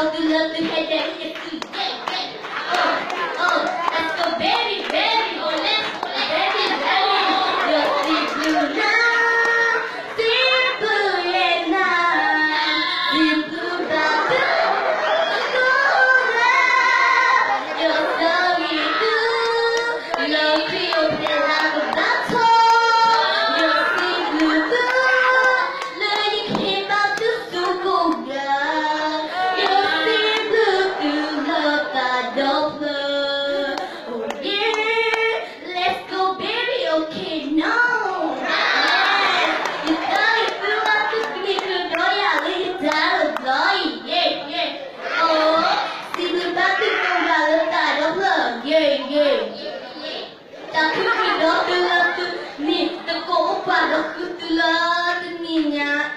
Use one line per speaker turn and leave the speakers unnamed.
go to love to head that is too yeah. Oh, let's go baby, baby. Oh, let's go baby, baby. You're deep blue now, deep blue at night, deep blue back. You're so you do, love feels like a battle. You're deep blue blue, learning came out to so girl. You're deep blue to love that Doppler. Oh yeah, let's go baby, okay no. Yes, you tell me you want to be good, oh yeah, we tell us, yeah. Oh, see the back to go that Doppler, yeah. Ta cứ khi đó đưa tư ni ta cố và đó cứ tư la tư ni nhà